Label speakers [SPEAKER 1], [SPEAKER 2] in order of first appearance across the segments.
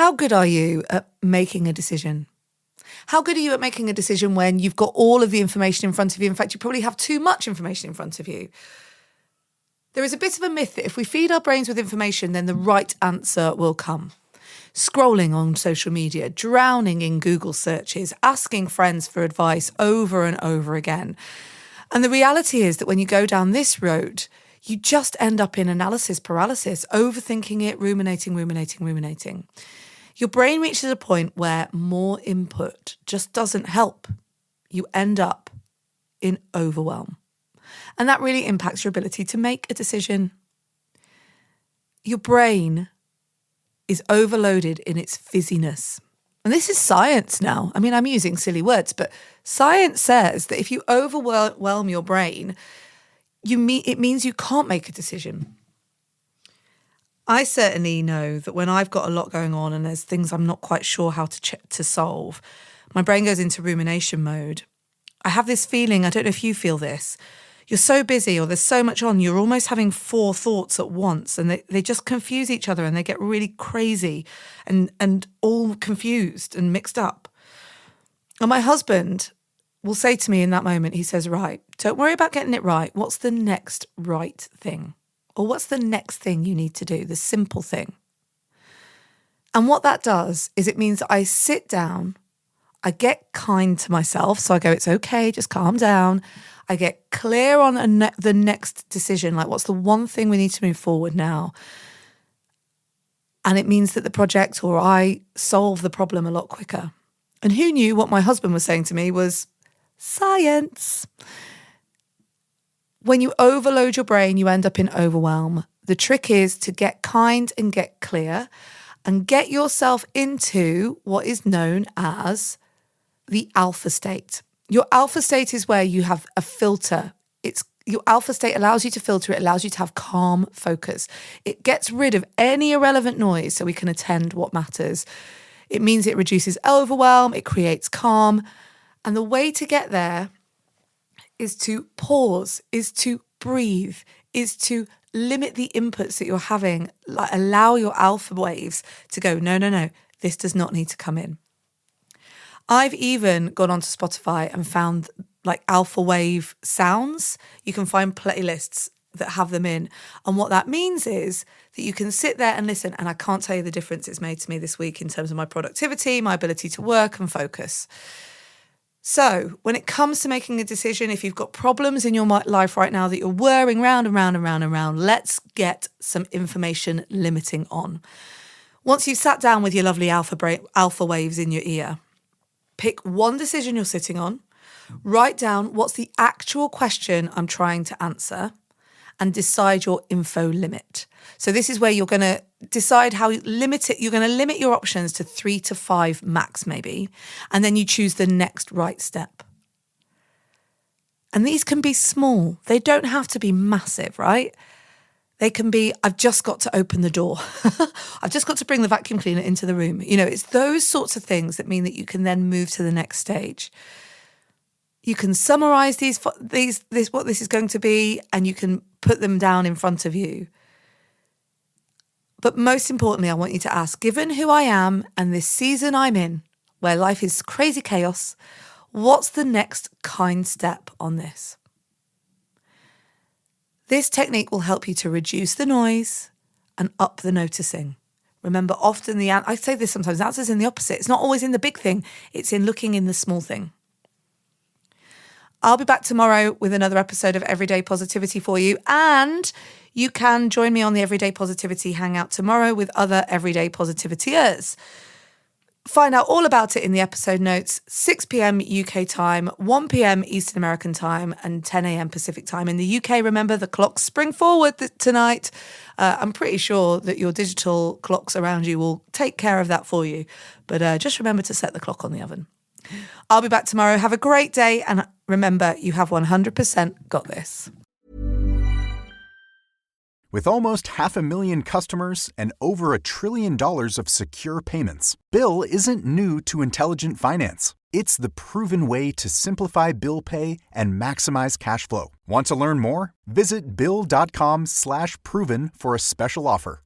[SPEAKER 1] How good are you at making a decision? How good are you at making a decision when you've got all of the information in front of you? In fact, you probably have too much information in front of you. There is a bit of a myth that if we feed our brains with information, then the right answer will come. Scrolling on social media, drowning in Google searches, asking friends for advice over and over again. And the reality is that when you go down this road, you just end up in analysis paralysis, overthinking it, ruminating. Your brain reaches a point where more input just doesn't help. You end up in overwhelm. And that really impacts your ability to make a decision. Your brain is overloaded in its fizziness. And this is science now. I mean, I'm using silly words, but science says that if you overwhelm your brain, it means you can't make a decision. I certainly know that when I've got a lot going on and there's things I'm not quite sure how to solve, my brain goes into rumination mode. I have this feeling, I don't know if you feel this, you're so busy or there's so much on, you're almost having 4 thoughts at once and they just confuse each other and they get really crazy and all confused and mixed up. And my husband will say to me in that moment, he says, right, don't worry about getting it right. What's the next right thing? Or what's the next thing you need to do? The simple thing. And what that does is it means I sit down, I get kind to myself. So I go, it's okay, just calm down. I get clear on the next decision, like what's the one thing we need to move forward now? And it means that the project or I solve the problem a lot quicker. And who knew what my husband was saying to me was science. When you overload your brain, you end up in overwhelm. The trick is to get kind and get clear and get yourself into what is known as the alpha state. Your alpha state is where you have a filter. Your alpha state allows you to filter. It allows you to have calm focus. It gets rid of any irrelevant noise so we can attend what matters. It means it reduces overwhelm. It creates calm. And the way to get there is to pause, is to breathe, is to limit the inputs that you're having. Like allow your alpha waves to go, no, this does not need to come in. I've even gone onto Spotify and found like alpha wave sounds. You can find playlists that have them in. And what that means is that you can sit there and listen. And I can't tell you the difference it's made to me this week in terms of my productivity, my ability to work and focus. So when it comes to making a decision, if you've got problems in your life right now that you're whirring round and round and round and round, let's get some information limiting on. Once you've sat down with your lovely alpha waves in your ear, pick one decision you're sitting on, write down what's the actual question I'm trying to answer, and decide your info limit. So this is where you're going to decide how you limit it. You're going to limit your options to 3 to 5 max maybe, and then you choose the next right step. And these can be small. They don't have to be massive, right? They can be, I've just got to open the door. I've just got to bring the vacuum cleaner into the room. You know, it's those sorts of things that mean that you can then move to the next stage. You can summarize what this is going to be, and you can put them down in front of you. But most importantly, I want you to ask, given who I am and this season I'm in, where life is crazy chaos, what's the next kind step on this? This technique will help you to reduce the noise and up the noticing. Remember, often I say this sometimes, the answer's in the opposite. It's not always in the big thing. It's in looking in the small thing. I'll be back tomorrow with another episode of Everyday Positivity for you. And you can join me on the Everyday Positivity Hangout tomorrow with other Everyday Positivitiers. Find out all about it in the episode notes, 6 p.m. UK time, 1 p.m. Eastern American time, and 10 a.m. Pacific time. In the UK, remember, the clocks spring forward tonight. I'm pretty sure that your digital clocks around you will take care of that for you. But just remember to set the clock on the oven. I'll be back tomorrow. Have a great day. And remember, you have 100% got this.
[SPEAKER 2] With almost 500,000 customers and over $1 trillion of secure payments, Bill isn't new to intelligent finance. It's the proven way to simplify bill pay and maximize cash flow. Want to learn more? Visit Bill.com/proven for a special offer.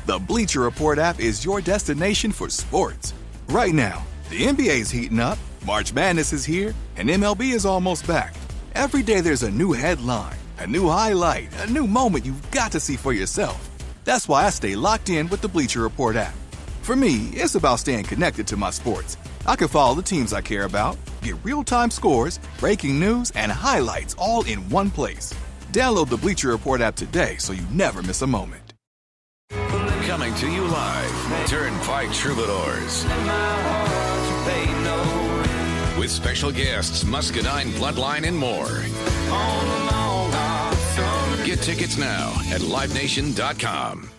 [SPEAKER 3] The Bleacher Report app is your destination for sports. Right now, the NBA's heating up, March Madness is here, and MLB is almost back. Every day there's a new headline, a new highlight, a new moment you've got to see for yourself. That's why I stay locked in with the Bleacher Report app. For me, it's about staying connected to my sports. I can follow the teams I care about, get real-time scores, breaking news, and highlights all in one place. Download the Bleacher Report app today so you never miss a moment.
[SPEAKER 4] Coming to you live, Turnpike Troubadours. With special guests, Muscadine, Bloodline, and more. Get tickets now at LiveNation.com.